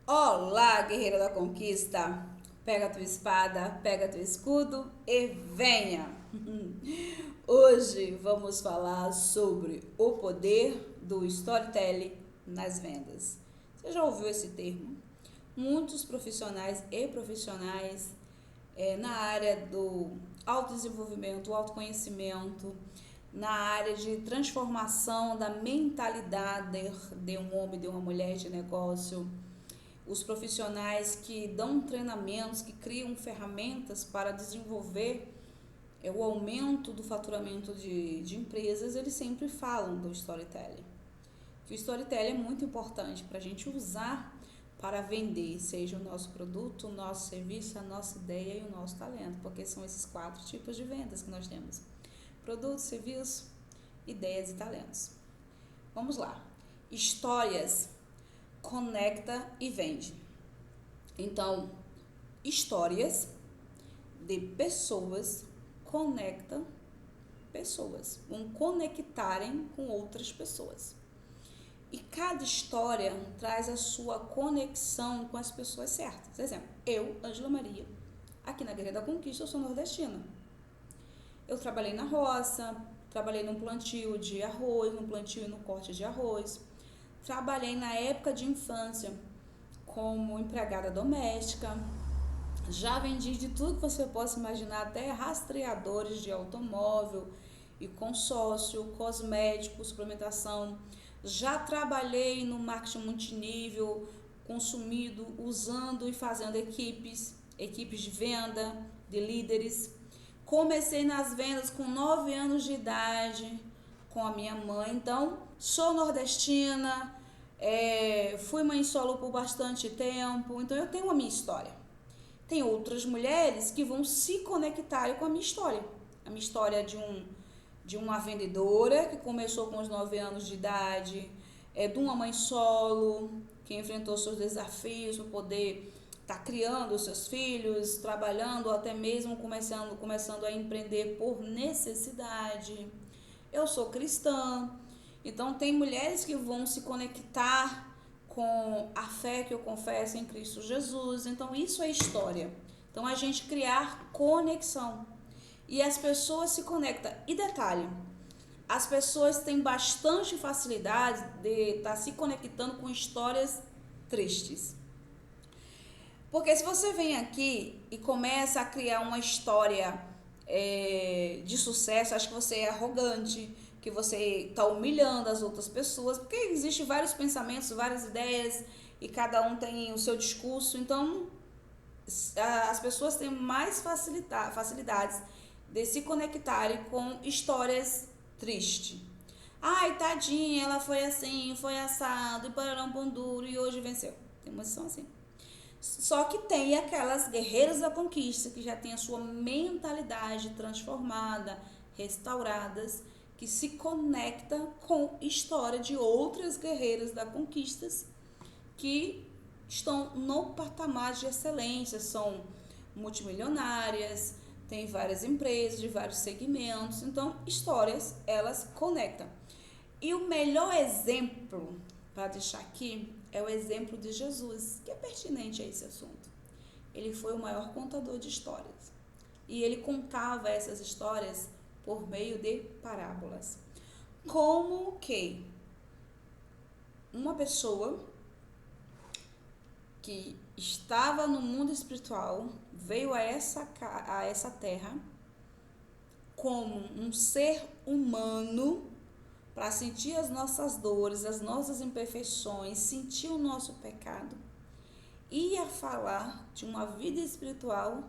Olá, guerreira da conquista! Pega a tua espada, pega teu escudo e venha! Hoje vamos falar sobre o poder do storytelling nas vendas. Você já ouviu esse termo? Muitos profissionais e profissionais na área do autodesenvolvimento, autoconhecimento, na área de transformação da mentalidade de um homem, de uma mulher de negócio, os profissionais que dão treinamentos, que criam ferramentas para desenvolver o aumento do faturamento de empresas, eles sempre falam do storytelling. Que o storytelling é muito importante para a gente usar para vender, seja o nosso produto, o nosso serviço, a nossa ideia e o nosso talento, porque são esses 4 tipos de vendas que nós temos: produto, serviço, ideias e talentos. Vamos lá. Histórias conecta e vende. Então, histórias de pessoas conectam pessoas, vão conectarem com outras pessoas. E cada história traz a sua conexão com as pessoas certas. Por exemplo, eu, Ângela Maria, aqui na Guerreira da Conquista, eu sou nordestina. Eu trabalhei na roça, trabalhei no plantio de arroz, no plantio e no corte de arroz. Trabalhei na época de infância como empregada doméstica. Já vendi de tudo que você possa imaginar, até rastreadores de automóvel e consórcio, cosméticos, suplementação. Já trabalhei no marketing multinível, consumido, usando e fazendo equipes de venda, de líderes. Comecei nas vendas com 9 anos de idade com a minha mãe, então sou nordestina, fui mãe solo por bastante tempo, então eu tenho a minha história. Tem outras mulheres que vão se conectar com a minha história de uma vendedora que começou com os 9 anos de idade, de uma mãe solo que enfrentou seus desafios para poder estar criando os seus filhos, trabalhando ou até mesmo começando a empreender por necessidade. Eu sou cristã, então tem mulheres que vão se conectar com a fé que eu confesso em Cristo Jesus. Então isso é história. Então a gente criar conexão. E as pessoas se conectam. E detalhe, as pessoas têm bastante facilidade de estar se conectando com histórias tristes. Porque se você vem aqui e começa a criar uma história de sucesso, acho que você é arrogante, que você está humilhando as outras pessoas, porque existem vários pensamentos, várias ideias e cada um tem o seu discurso, então as pessoas têm mais facilidades de se conectarem com histórias tristes. Ai, tadinha, ela foi assim, foi assado, e pararão pão duro, e hoje venceu. Tem umas que são assim. Só que tem aquelas guerreiras da conquista que já têm a sua mentalidade transformada, restauradas, que se conecta com a história de outras guerreiras da conquista que estão no patamar de excelência, são multimilionárias, têm várias empresas de vários segmentos, então histórias elas conectam. E o melhor exemplo para deixar aqui é o exemplo de Jesus, que é pertinente a esse assunto. Ele foi o maior contador de histórias. E ele contava essas histórias por meio de parábolas. Como que uma pessoa que estava no mundo espiritual veio a essa terra como um ser humano para sentir as nossas dores, as nossas imperfeições, sentir o nosso pecado, ia falar de uma vida espiritual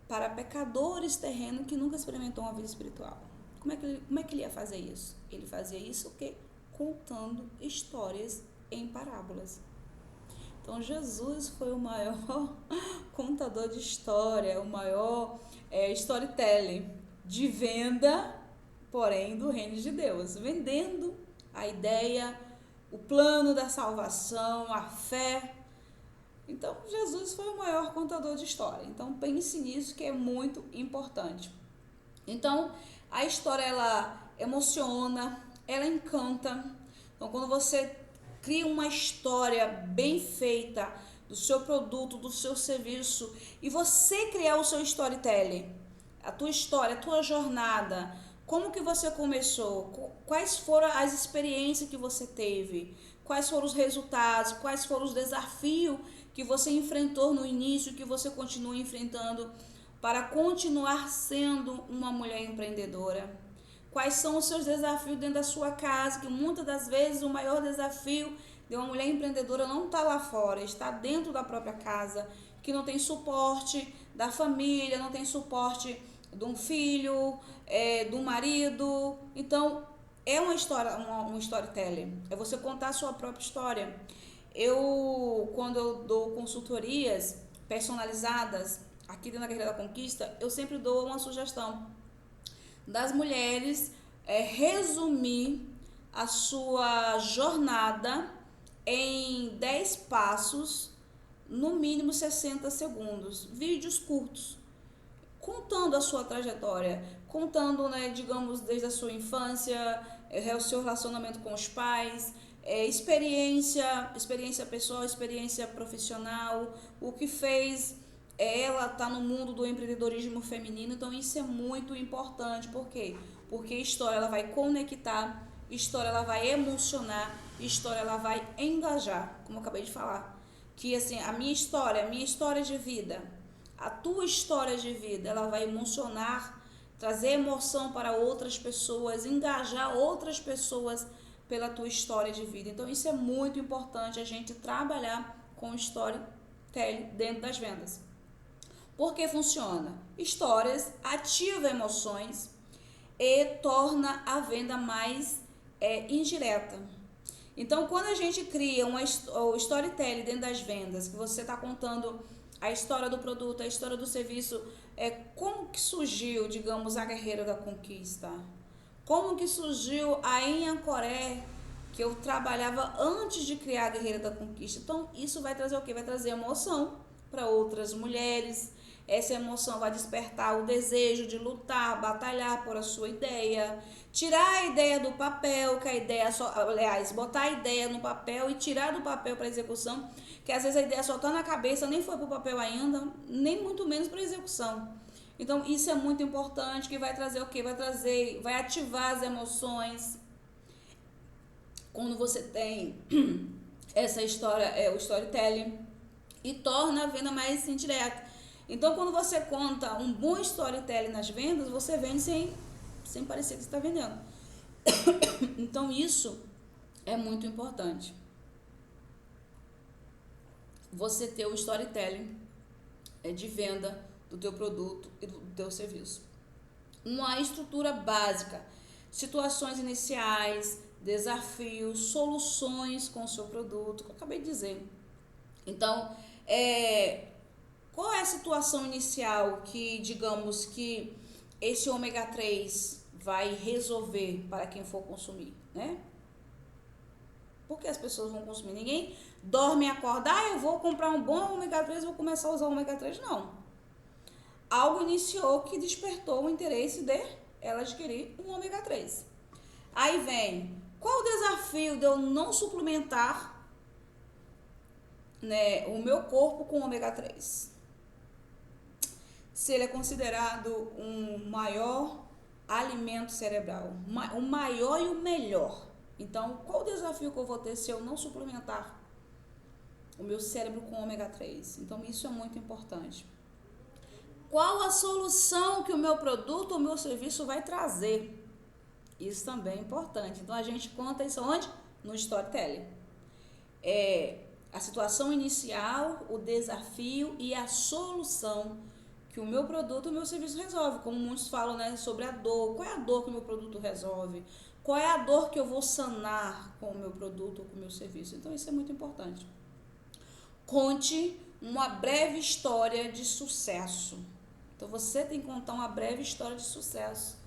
para pecadores terrenos que nunca experimentou uma vida espiritual. Como é que ele ia fazer isso? Ele fazia isso o quê? Contando histórias em parábolas. Então Jesus foi o maior contador de história, o maior storytelling de venda, porém do reino de Deus, vendendo a ideia, o plano da salvação, a fé. Então Jesus foi o maior contador de história. Então pense nisso, que é muito importante. Então a história ela emociona, ela encanta. Então quando você cria uma história bem feita, do seu produto, do seu serviço, e você criar o seu storytelling, a tua história, a tua jornada, como que você começou, quais foram as experiências que você teve, quais foram os resultados, quais foram os desafios que você enfrentou no início, que você continua enfrentando para continuar sendo uma mulher empreendedora. Quais são os seus desafios dentro da sua casa, que muitas das vezes o maior desafio de uma mulher empreendedora não está lá fora, está dentro da própria casa, que não tem suporte da família, não tem suporte de um filho, do marido. Então, é uma história, um storytelling, é você contar a sua própria história. Quando eu dou consultorias personalizadas aqui dentro da Guerreira da Conquista, eu sempre dou uma sugestão das mulheres resumir a sua jornada em 10 passos, no mínimo 60 segundos, vídeos curtos, contando a sua trajetória, contando, né, digamos, desde a sua infância, o seu relacionamento com os pais, experiência pessoal, experiência profissional, o que fez ela tá no mundo do empreendedorismo feminino. Então isso é muito importante. Por quê? Porque história ela vai conectar, história ela vai emocionar, história ela vai engajar, como eu acabei de falar. Que assim, a minha história de vida, a tua história de vida, ela vai emocionar, trazer emoção para outras pessoas, engajar outras pessoas pela tua história de vida. Então isso é muito importante, a gente trabalhar com storytelling dentro das vendas. Por que funciona? Histórias ativa emoções e torna a venda mais indireta. Então, quando a gente cria o storytelling dentro das vendas, que você está contando a história do produto, a história do serviço, como que surgiu, digamos, a Guerreira da Conquista? Como que surgiu a Anhancoré, que eu trabalhava antes de criar a Guerreira da Conquista? Então, isso vai trazer o quê? Vai trazer emoção para outras mulheres. Essa emoção vai despertar o desejo de lutar, batalhar por a sua ideia, tirar a ideia do papel, que a ideia só, aliás, botar a ideia no papel e tirar do papel para execução, que às vezes a ideia só está na cabeça, nem foi para o papel ainda, nem muito menos para execução. Então isso é muito importante, que vai trazer o quê? Vai ativar as emoções. Quando você tem essa história, o storytelling, e torna a venda mais indireta. Então, quando você conta um bom storytelling nas vendas, você vende sem parecer que você está vendendo. Então, isso é muito importante. Você ter o storytelling de venda do teu produto e do teu serviço. Uma estrutura básica, situações iniciais, desafios, soluções com o seu produto, que eu acabei de dizer. Então, qual é a situação inicial que, digamos, que esse ômega 3 vai resolver para quem for consumir, né? Por que as pessoas vão consumir? Ninguém dorme e acorda, eu vou comprar um bom ômega 3, vou começar a usar o ômega 3, não. Algo iniciou que despertou o interesse de ela adquirir um ômega 3. Aí vem, qual o desafio de eu não suplementar, né, o meu corpo com ômega 3? Se ele é considerado um maior alimento cerebral, o maior e o melhor. Então, qual o desafio que eu vou ter se eu não suplementar o meu cérebro com ômega 3? Então, isso é muito importante. Qual a solução que o meu produto ou o meu serviço vai trazer? Isso também é importante. Então, a gente conta isso onde? No storytelling. A situação inicial, o desafio e a solução que o meu produto e o meu serviço resolve. Como muitos falam, né, sobre a dor. Qual é a dor que o meu produto resolve? Qual é a dor que eu vou sanar com o meu produto ou com o meu serviço? Então, isso é muito importante. Conte uma breve história de sucesso. Então, você tem que contar uma breve história de sucesso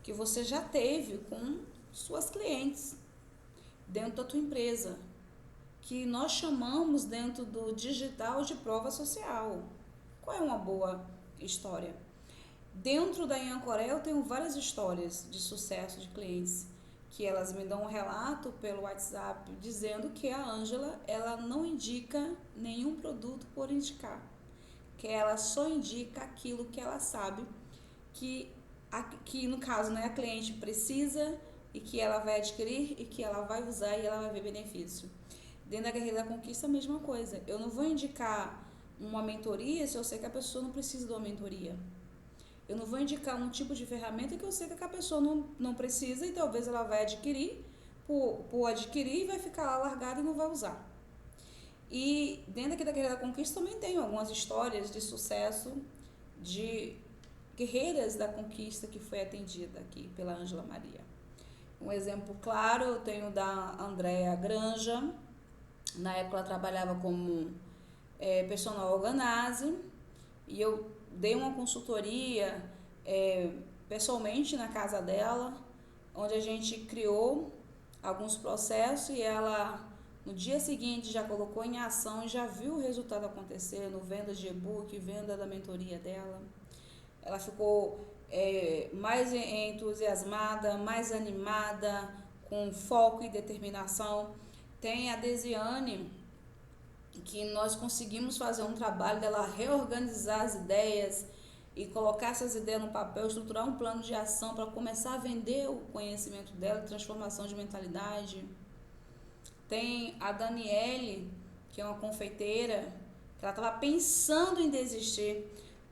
que você já teve com suas clientes dentro da tua empresa, que nós chamamos dentro do digital de prova social. Qual é uma boa história? Dentro da Anhancoré eu tenho várias histórias de sucesso de clientes que elas me dão um relato pelo WhatsApp dizendo que a Ângela, ela não indica nenhum produto por indicar, que ela só indica aquilo que ela sabe que no caso, né, a cliente precisa e que ela vai adquirir e que ela vai usar e ela vai ver benefício. Dentro da Guerreira da Conquista, a mesma coisa. Eu não vou indicar uma mentoria se eu sei que a pessoa não precisa de uma mentoria. Eu não vou indicar um tipo de ferramenta que eu sei que a pessoa não precisa e talvez ela vai adquirir, por adquirir, vai ficar lá largada e não vai usar. E dentro aqui da Guerreira da Conquista também tem algumas histórias de sucesso de guerreiras da conquista que foi atendida aqui pela Ângela Maria. Um exemplo claro eu tenho da Andréa Granja. Na época ela trabalhava como personal organizer e eu dei uma consultoria pessoalmente na casa dela, onde a gente criou alguns processos e ela no dia seguinte já colocou em ação e já viu o resultado acontecendo, venda de e-book, venda da mentoria dela. Ela ficou mais entusiasmada, mais animada, com foco e determinação. Tem a Desiane, que nós conseguimos fazer um trabalho dela reorganizar as ideias e colocar essas ideias no papel, estruturar um plano de ação para começar a vender o conhecimento dela, transformação de mentalidade. Tem a Daniele, que é uma confeiteira, que ela estava pensando em desistir,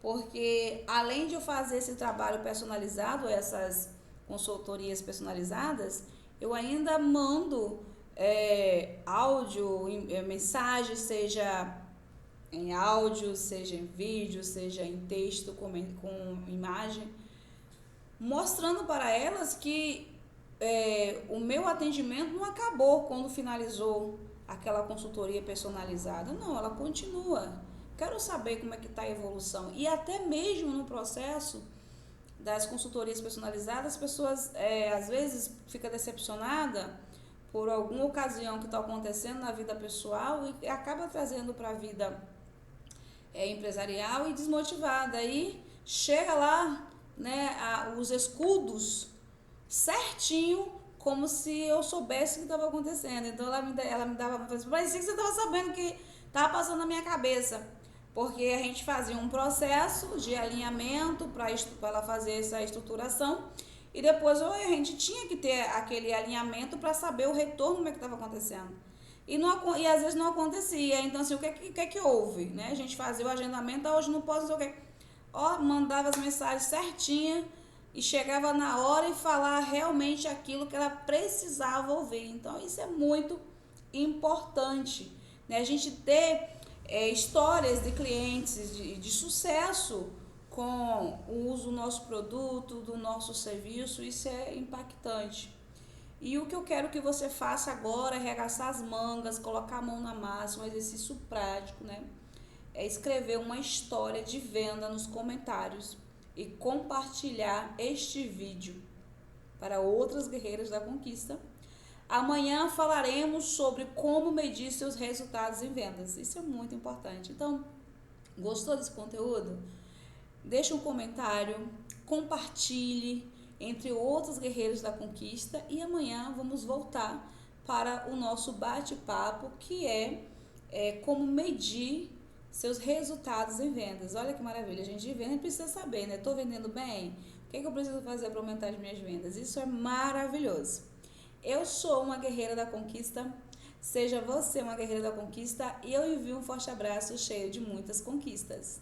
porque além de eu fazer esse trabalho personalizado, essas consultorias personalizadas, eu ainda mando áudio, mensagem, seja em áudio, seja em vídeo, seja em texto, com imagem, mostrando para elas que o meu atendimento não acabou quando finalizou aquela consultoria personalizada. Não, ela continua. Quero saber como é que está a evolução. E até mesmo no processo das consultorias personalizadas, as pessoas às vezes ficam decepcionadas por alguma ocasião que está acontecendo na vida pessoal e acaba trazendo para a vida empresarial e desmotivada. Aí chega lá, né, os escudos certinho, como se eu soubesse o que estava acontecendo. Então ela me dava, mas sim, você estava sabendo que estava passando na minha cabeça. Porque a gente fazia um processo de alinhamento para ela fazer essa estruturação e depois a gente tinha que ter aquele alinhamento para saber o retorno, como é que estava acontecendo. E às vezes não acontecia. Então, assim, o que é que houve? Né? A gente fazia o agendamento, hoje não posso, não sei o que. Mandava as mensagens certinhas e chegava na hora e falar realmente aquilo que ela precisava ouvir. Então, isso é muito importante, né? A gente ter histórias de clientes de sucesso com o uso do nosso produto, do nosso serviço, isso é impactante. E o que eu quero que você faça agora é arregaçar as mangas, colocar a mão na massa, um exercício prático, né? É escrever uma história de venda nos comentários e compartilhar este vídeo para outras guerreiras da conquista. Amanhã falaremos sobre como medir seus resultados em vendas. Isso é muito importante. Então, gostou desse conteúdo? Deixe um comentário, compartilhe entre outros guerreiros da conquista e amanhã vamos voltar para o nosso bate-papo, que é como medir seus resultados em vendas. Olha que maravilha, a gente vende, precisa saber, né? Estou vendendo bem? O que eu preciso fazer para aumentar as minhas vendas? Isso é maravilhoso. Eu sou uma guerreira da conquista, seja você uma guerreira da conquista e eu envio um forte abraço cheio de muitas conquistas.